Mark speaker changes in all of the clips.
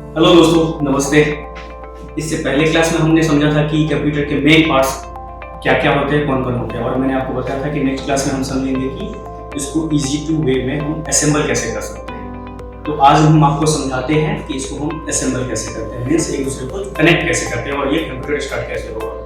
Speaker 1: Hello दोस्तों, नमस्ते। इससे पहले क्लास में हमने समझा था कि कंप्यूटर के मेन पार्ट्स क्या क्या होते हैं, कौन कौन होते हैं, और मैंने आपको बताया था कि नेक्स्ट क्लास में हम समझेंगे कि इसको इजी टू वे में हम असेंबल कैसे कर सकते हैं। तो आज हम आपको समझाते हैं कि इसको हम असेंबल कैसे करते हैं, मीन्स एक दूसरे को कनेक्ट कैसे करते हैं और ये कंप्यूटर स्टार्ट कैसे होगा।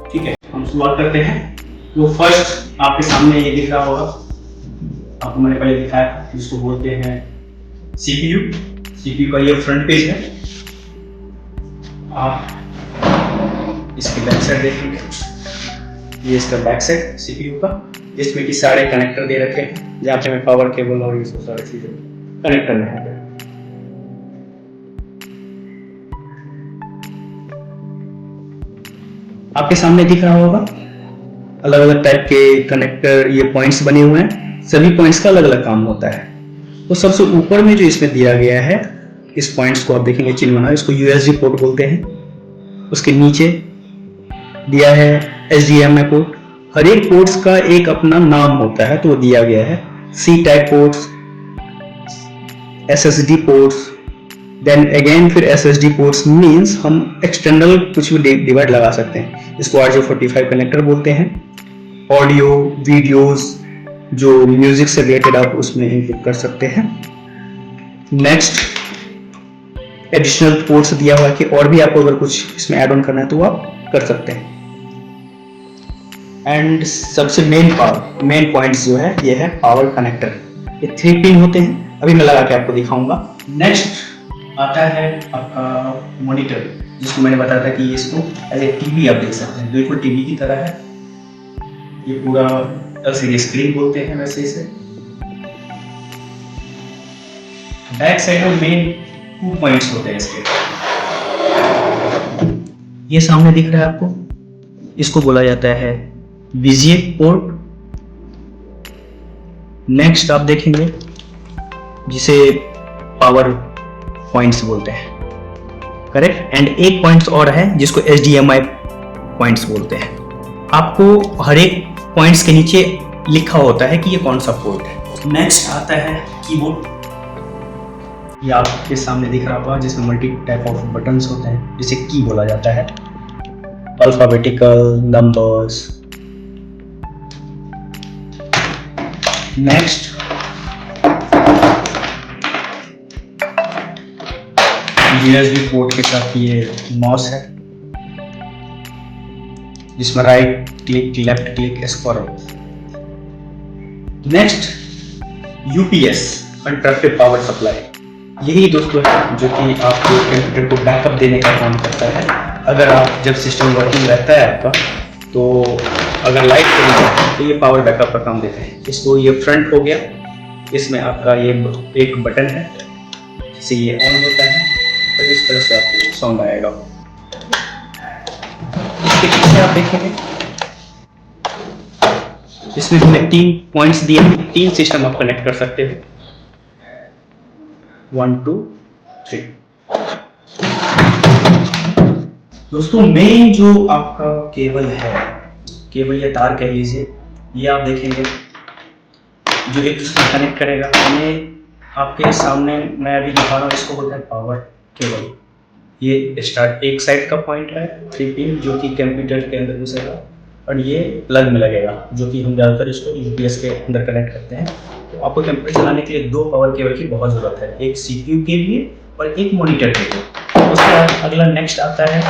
Speaker 1: ठीक है, हम शुरुआत करते हैं। तो फर्स्ट आपके सामने ये दिख रहा होगा, आपको मैंने पहले दिखाया, जिसको बोलते हैं सीपीयू। सीपीयू का ये फ्रंट पेज है। आप इसकी बैक साइड देखेंगे, ये इसका बैक साइड सीपीयू का, जिसमें कि सारे कनेक्टर दे रखे हैं, जहाँ पे हमें पावर केबल और ये सब सारी चीजें कनेक्ट करना है। आपके सामने दिख रहा होगा अलग अलग टाइप के कनेक्टर, ये पॉइंट्स बने हुए हैं। सभी पॉइंट्स का अलग अलग काम होता है। तो सबसे ऊपर में जो इसमें दिया गया है, इस पॉइंट्स को आप देखेंगे चिन्ह बना है, इसको यूएसबी पोर्ट बोलते हैं। उसके नीचे दिया है एचडीएमआई पोर्ट। हर एक पोर्ट्स का एक अपना नाम होता है, तो वो दिया गया है C type ports, SSD ports, then again फिर एसएसडी पोर्ट्स मींस हम एक्सटर्नल कुछ भी डिवाइस लगा सकते हैं। इसको RJ45 कनेक्टर बोलते हैं। ऑडियो वीडियोस जो म्यूजिक से रिलेटेड आप उसमें इनपुट कर सकते हैं। नेक्स्ट एडिशनल पोर्ट्स दिया हुआ है कि और भी आपको अगर कुछ इसमें ऐड ऑन करना है तो आप कर सकते हैं। एंड सबसे मेन पॉइंट्स जो है ये है पावर कनेक्टर। ये 3 पिन होते हैं, अभी मैं लगा के आपको दिखाऊंगा। नेक्स्ट आता है आपका मॉनिटर, जिसको मैंने बताया था कि इसको एज ए टीवी आप देख सकते हैं, बिल्कुल टीवी की तरह है। ये पूरा एलसीडी स्क्रीन बोलते हैं वैसे इसे। बैक साइड में मेन 2 पॉइंट्स होते हैं इसके। ये सामने दिख रहा है आपको, इसको बोला जाता है VGA पोर्ट। नेक्स्ट आप देखेंगे जिसे पावर पॉइंट्स बोलते हैं, करेक्ट। एंड एक पॉइंट्स और है जिसको HDMI पॉइंट्स बोलते हैं। आपको हर एक पॉइंट्स के नीचे लिखा होता है कि ये कौन सा पोर्ट है। नेक्स्ट आता है कीबोर्ड। ये आपके सामने दिख रहा होगा, जिसमें मल्टी टाइप ऑफ बटन्स होते हैं, जिसे की बोला जाता है। Alphabetical, numbers. Next USB port के साथ ये माउस है, जिसमें right click, left click, scroll. Next UPS, interrupted power supply. यही दोस्तों है जो कि आपके कंप्यूटर को बैकअप देने का काम करता है। अगर आप जब सिस्टम वर्किंग रहता है आपका, तो अगर लाइट चली जाए तो ये पावर बैकअप का काम देता है। इसको ये फ्रंट हो गया, इसमें आपका ये एक बटन है, जिससे ये ऑन होता है, तो इस तरह से आपको साउंड आएगा। इसके पीछे आप देखेंगे, इसमें हमने 3 पॉइंट्स दिए, 3 सिस्टम आप कनेक्ट कर सकते हो। 1 2 3। दोस्तों मेन जो आपका केबल है, केबल या तार कह लीजिए, ये आप देखेंगे जो एक दूसरे से कनेक्ट करेगा। ये आपके सामने मैं अभी दिखा रहा हूँ, इसको बोलते हैं पावर केबल। ये स्टार्ट एक साइड का पॉइंट है 3 पिन, जो कि कंप्यूटर के अंदर घुसेगा, और ये प्लग में लगेगा, जो कि हम ज़्यादातर इसको UPS के अंदर कनेक्ट करते हैं। तो आपको कंप्यूटर चलाने के लिए 2 पावर केबल की बहुत ज़रूरत है, एक CPU के लिए और एक मॉनिटर के लिए। उसके बाद अगला नेक्स्ट आता है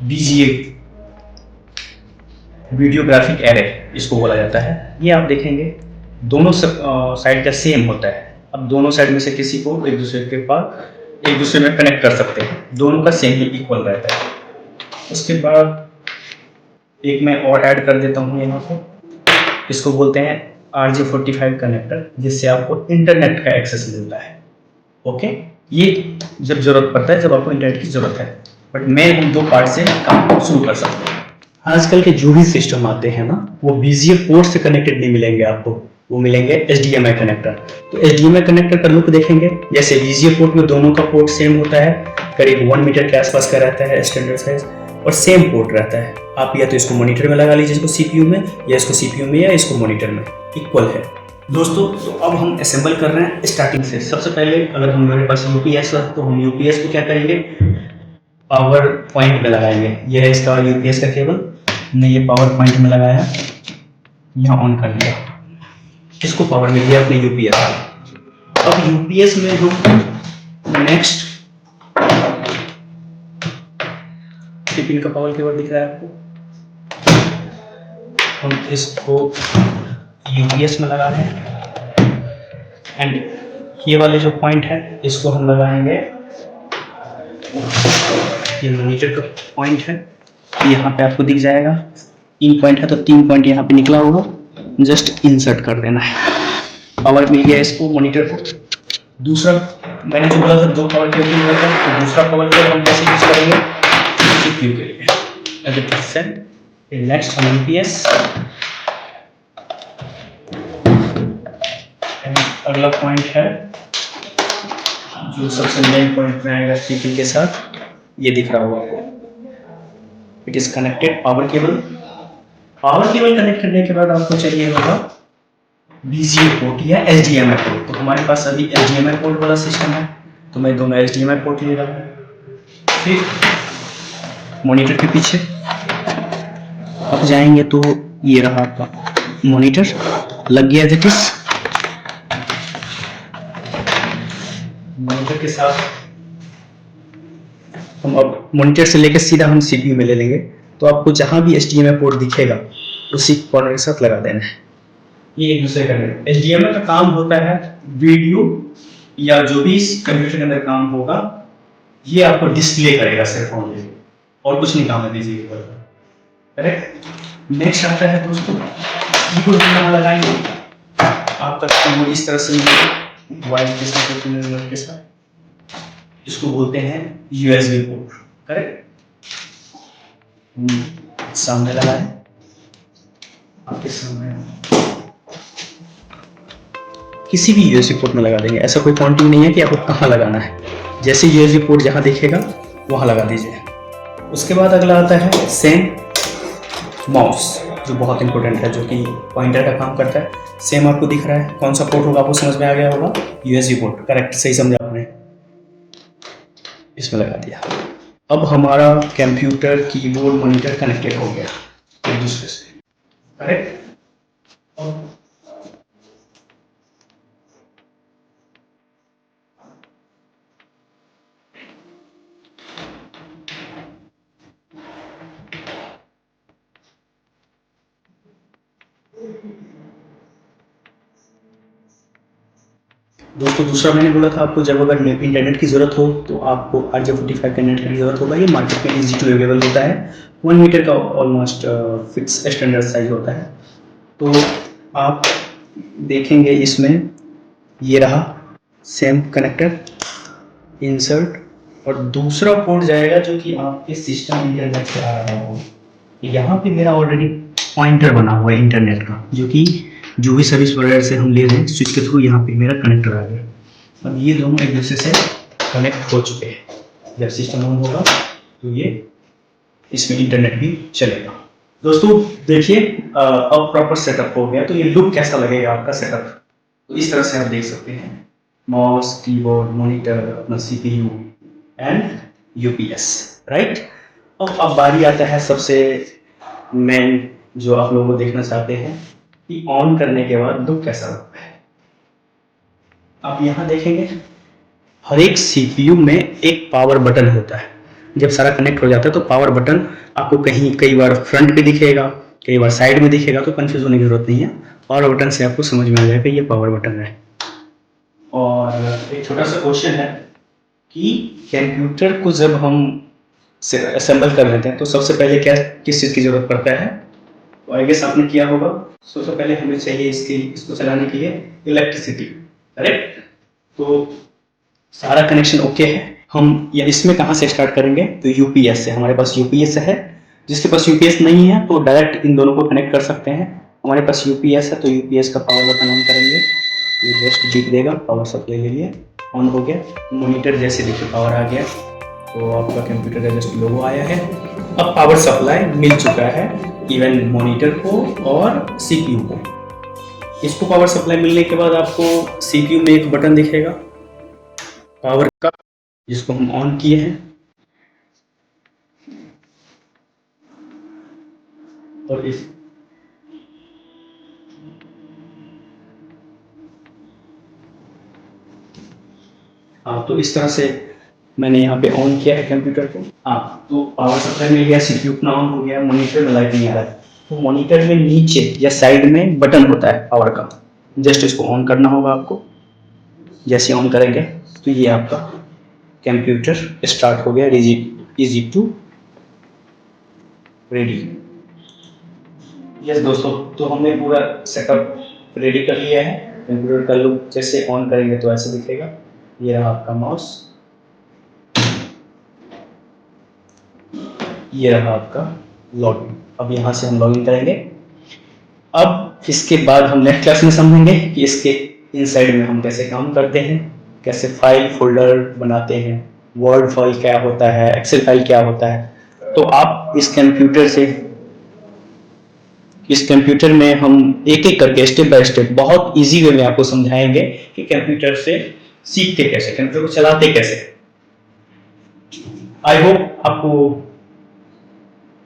Speaker 1: VGA, वीडियो ग्राफिक एरे इसको बोला जाता है। ये आप देखेंगे दोनों साइड का सेम होता है। अब दोनों साइड में से किसी को एक दूसरे के पास एक दूसरे में कनेक्ट कर सकते हैं, दोनों का सेम ही इक्वल रहता है। उसके बाद एक मैं और ऐड कर देता हूँ यहाँ पे, इसको बोलते हैं RJ45 कनेक्टर, जिससे आपको इंटरनेट का एक्सेस मिलता है। ओके, ये जब जरूरत पड़ता है, जब आपको इंटरनेट की जरूरत है। बट मैं इन 2 पार्ट से काम शुरू कर सकता हूँ। आजकल के जो भी सिस्टम आते हैं ना, वो VGA पोर्ट से कनेक्टेड नहीं मिलेंगे आपको, वो मिलेंगे HDMI कनेक्टर। तो HDMI कनेक्टर का लुक देखेंगे, जैसे VGA पोर्ट में दोनों का पोर्ट सेम होता है, करीब 1 मीटर के आसपास का रहता है स्टैंडर्ड साइज, और सेम पोर्ट रहता है। आप या तो इसको मॉनिटर में लगा लीजिए, इसको सीपीयू में, या इसको सीपीयू में, या इसको मॉनिटर में, इक्वल है। दोस्तों तो अब हम असेंबल कर रहे हैं स्टार्टिंग से। सबसे पहले अगर हमारे पास यूपीएस है तो हम यूपीएस को क्या करेंगे, पावर पॉइंट में लगाएंगे। यह है इसका यूपीएस का केबल, हमने ये पावर पॉइंट में लगाया, यहाँ ऑन कर दिया, इसको पावर मिल गया अपने यूपीएस। अब यूपीएस में हम नेक्स्ट पिन का पावर केबल दिख रहा है आपको, हम इसको यूपीएस में लगा रहे हैं। एंड ये वाले जो पॉइंट है इसको हम लगाएंगे, ये मॉनिटर का पॉइंट है, यहाँ पे आपको दिख जाएगा। 3 पॉइंट है तो 3 पॉइंट यहाँ पे निकला होगा, जस्ट इंसर्ट कर देना है। पावर मिल गया इसको मॉनिटर को। दूसरा मैंने जो बोला था 2 पावर केबल मिला था, तो दूसरा पावर केबल हम कैसे यूज करेंगे, सीपीयू के लिए। नेक्स्ट हम यूपीएस, अगला पॉइंट है जो सबसे मेन पॉइंट में आएगा सीपीयू के साथ, ये दिख रहा होगा आपको, it is connected power cable. Power cable connect करने के बाद आपको चाहिए होगा बीजीए पोर्ट या एचडीएमआई पोर्ट। तो हमारे पास अभी एचडीएमआई पोर्ट वाला सिस्टम है, तो मैं दोनों एचडीएमआई पोर्ट ले रहा हूँ। फिर मॉनिटर के पीछे अब जाएंगे तो ये रहा आपका मॉनिटर, लग गया इट इज। मॉनिटर के साथ हम अब मॉनिटर से लेकर सीधा हम सीपीयू में ले लेंगे। तो आपको जहां भी एचडीएमआई पोर्ट दिखेगा उसी कॉर्नर के साथ लगा देना है, ये एक दूसरे का नहीं। एचडीएमआई का काम होता है वीडियो या जो भी इस कंप्यूटर के अंदर काम होगा ये आपको डिस्प्ले करेगा सिर्फ ऑनली, और कुछ नहीं काम है बीजीए के ऊपर, करेक्ट। नेक्स्ट आता है दोस्तों कीबोर्ड यहाँ लगाएंगे। आपका कीबोर्ड इस तरह से वाइट के साथ, इसको बोलते हैं यूएसबी पोर्ट, करेक्ट। सामने लगा है आपके सामने, किसी भी यूएसबी पोर्ट में लगा देंगे, ऐसा कोई काउंटिंग नहीं है कि आपको कहाँ लगाना है, जैसे यूएसबी पोर्ट जहाँ दिखेगा वहाँ लगा दीजिए। उसके बाद अगला आता है सेम माउस, जो बहुत इंपॉर्टेंट है, जो कि पॉइंटर का काम करता है। सेम आपको दिख रहा है, कौन सा पोर्ट होगा आपको समझ में आ गया होगा, यूएसबी पोर्ट, करेक्ट, सही समझा आपने, इसमें लगा दिया। अब हमारा कंप्यूटर कीबोर्ड मॉनिटर कनेक्टेड हो गया एक दूसरे से, करेक्ट। दोस्तों दूसरा मैंने बोला था आपको, जब अगर इंटरनेट की ज़रूरत हो तो आपको RJ45 का इंटरनेट की ज़रूरत होगा। ये मार्केट में इजी टू अवेलेबल होता है, 1 मीटर का ऑलमोस्ट फिक्स स्टैंडर्ड साइज होता है। तो आप देखेंगे इसमें ये रहा सेम कनेक्टर, इंसर्ट, और दूसरा पोर्ट जाएगा जो कि आपके सिस्टम इंटरनेट से आ रहा हो। यहाँ पे मेरा ऑलरेडी पॉइंटर बना हुआ है इंटरनेट का, जो कि जो भी सर्विस प्रोवाइडर से हम ले रहे हैं स्विच के थ्रू यहाँ पे मेरा कनेक्टर आ गया। अब ये दोनों एक दूसरे से कनेक्ट हो चुके हैं। जब सिस्टम ऑन होगा तो ये इसमें इंटरनेट भी चलेगा। दोस्तों देखिए अब प्रॉपर सेटअप हो गया। तो ये लुक कैसा लगेगा आपका सेटअप, तो इस तरह से आप देख सकते हैं, माउस, कीबोर्ड, मॉनिटर, अपना सीपीयू एंड यूपीएस, राइट। अब बारी आता है सबसे मेन जो आप लोगों को देखना चाहते हैं कि ऑन करने के बाद लुक कैसा लगता है। आप यहाँ देखेंगे हर एक सीपीयू में एक पावर बटन होता है। जब सारा कनेक्ट हो जाता है तो पावर बटन आपको कई बार फ्रंट पे दिखेगा, कई बार साइड में दिखेगा, तो कंफ्यूज होने की जरूरत नहीं है। पावर बटन से आपको समझ में आ जाएगा ये पावर बटन है। और एक छोटा सा क्वेश्चन है कि कंप्यूटर को जब हम असेंबल कर लेते हैं तो सबसे पहले किस चीज़ की जरूरत पड़ता है, तो आई गेस आपने किया होगा। सबसे पहले हमें चाहिए इसको चलाने के लिए इलेक्ट्रिसिटी, करेक्ट। तो सारा कनेक्शन ओके है। हम या इसमें कहाँ से स्टार्ट करेंगे, तो यूपीएस से। हमारे पास यूपीएस है, जिसके पास यूपीएस नहीं है तो डायरेक्ट इन दोनों को कनेक्ट कर सकते हैं। हमारे पास यूपीएस है तो यूपीएस का पावर बटन ऑन करेंगे, ये जस्ट बीप देगा, पावर सप्लाई ले लिए, ऑन हो गया। मॉनिटर जैसे देखिए पावर आ गया, तो आपका कंप्यूटर का जस्ट लोगो आया है। अब पावर सप्लाई मिल चुका है इवन मॉनिटर को और सीपीयू को। इसको पावर सप्लाई मिलने के बाद आपको सीपीयू में एक बटन दिखेगा पावर का, जिसको हम ऑन किए हैं, और इस हाँ, तो इस तरह से मैंने यहाँ पे ऑन किया है कंप्यूटर को। हाँ, तो पावर सप्लाई मिल गया, सीपीयू अपना ऑन हो गया, मॉनिटर में लाइट नहीं आ रहा है। तो मॉनिटर में नीचे या साइड में बटन होता है पावर का, जस्ट इसको ऑन करना होगा आपको। जैसे ऑन करेंगे तो ये आपका कंप्यूटर स्टार्ट हो गया, इजी टू रेडी। यस दोस्तों, तो हमने पूरा सेटअप रेडी कर लिया है। कंप्यूटर का लुक जैसे ऑन करेंगे तो ऐसे दिखेगा। ये रहा आपका माउस, ये रहा आपका लॉगिन। अब यहाँ से हम लॉगिन करेंगे। अब इसके बाद हम नेक्स्ट क्लास में समझेंगे कि इसके इनसाइड में हम कैसे काम करते हैं, कैसे फाइल फोल्डर बनाते हैं, वर्ड फाइल क्या होता है, एक्सेल फाइल क्या होता है। तो आप इस कंप्यूटर में हम एक एक करके स्टेप बाय स्टेप बहुत इजी वे में आपको समझाएंगे कि कंप्यूटर से सीखते कैसे, कंप्यूटर को चलाते कैसे। आई होप आपको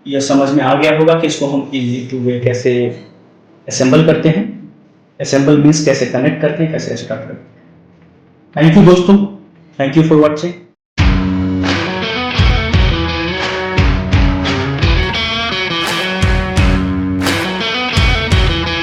Speaker 1: यह समझ में आ गया होगा कि इसको हम इजी टू वे कैसे असेंबल करते हैं। असेंबल मीन्स कैसे कनेक्ट करते हैं, कैसे स्टार्ट करते हैं। थैंक यू दोस्तों, थैंक यू फॉर वॉचिंग।